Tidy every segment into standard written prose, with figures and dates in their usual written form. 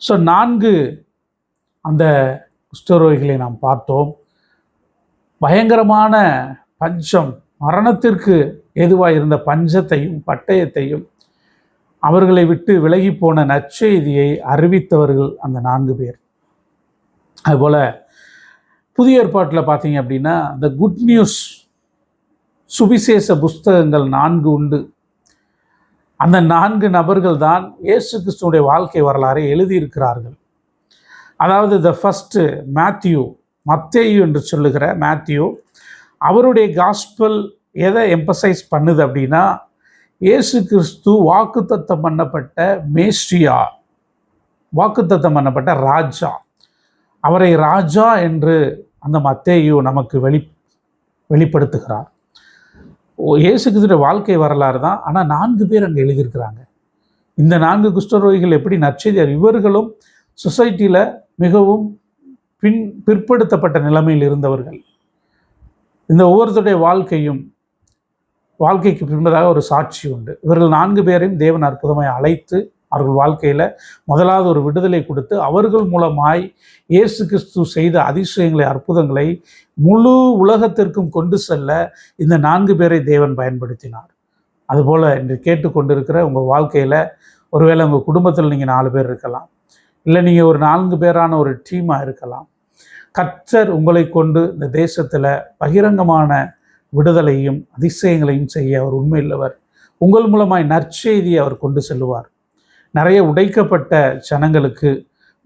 So 4 அந்த குஷ்டரோகிகளை நாம் பார்த்தோம். பயங்கரமான பஞ்சம், மரணத்திற்கு ஏதுவாக இருந்த பஞ்சத்தையும் பட்டயத்தையும் அவர்களை விட்டு விலகி போன நற்செய்தியை அறிவித்தவர்கள் அந்த 4 பேர். அதுபோல் புதிய ஏற்பாட்டில் பார்த்தீங்க அப்படின்னா இந்த குட் நியூஸ் சுவிசேஷ புஸ்தகங்கள் 4 உண்டு. அந்த 4 நபர்கள் தான் இயேசு கிறிஸ்துவுடைய வாழ்க்கை வரலாறை எழுதியிருக்கிறார்கள். அதாவது த ஃபஸ்ட்டு மத்தேயு என்று சொல்லுகிற மேத்யூ, அவருடைய காஸ்பல் எதை எம்பசைஸ் பண்ணுது அப்படின்னா, இயேசு கிறிஸ்து வாக்குத்தத்தம் பண்ணப்பட்ட மேஸ்ட்ரியா, வாக்குத்தத்தம் பண்ணப்பட்ட ராஜா, அவரை ராஜா என்று அந்த மத்தேயு நமக்கு வெளிப்படுத்துகிறார். இயேசு கிறிஸ்துடைய வாழ்க்கை வரலாறு தான். ஆனால் 4 பேர் அங்கே எழுதியிருக்கிறாங்க. இந்த 4 குஷ்டரோகிகள் எப்படி நற்செய்தியார், இவர்களும் சொசைட்டியில் மிகவும் பிற்படுத்தப்பட்ட நிலைமையில் இருந்தவர்கள். இந்த ஒவ்வொருத்தருடைய வாழ்க்கைக்கு பின்பதாக ஒரு சாட்சி உண்டு. இவர்கள் 4 பேரையும் தேவன் அற்புதமாய் அழைத்து அவர்கள் வாழ்க்கையில் முதலாவது ஒரு விடுதலை கொடுத்து அவர்கள் மூலமாய் இயேசு கிறிஸ்து செய்த அதிசயங்களை, அற்புதங்களை முழு உலகத்திற்கும் கொண்டு செல்ல இந்த 4 பேரை தேவன் பயன்படுத்தினார். அதுபோல் இன்று கேட்டுக்கொண்டிருக்கிற உங்கள் வாழ்க்கையில் ஒருவேளை உங்கள் குடும்பத்தில் நீங்கள் 4 பேர் இருக்கலாம், இல்லை நீங்கள் ஒரு 4 பேரான ஒரு டீமாக இருக்கலாம். கர்த்தர் உங்களை கொண்டு இந்த தேசத்தில் பகிரங்கமான விடுதலையும் அதிசயங்களையும் செய்ய அவர் உண்மையுள்ளவர். உங்கள் மூலமாய் நற்செய்தியை அவர் கொண்டு செல்லுவார். நிறைய உடைக்கப்பட்ட ஜனங்களுக்கு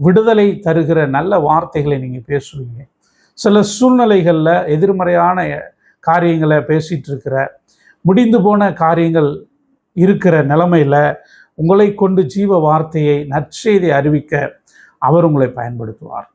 விடுதலை தருகிற நல்ல வார்த்தைகளை நீங்கள் பேசுவீங்க. சில சூழ்நிலைகளில் எதிர்மறையான காரியங்களை பேசிகிட்டு இருக்கிற, முடிந்து போன காரியங்கள் இருக்கிற நிலைமையில் உங்களை கொண்டு ஜீவ வார்த்தையை, நற்செய்தியை அறிவிக்க அவர் உங்களை பயன்படுத்துவார்.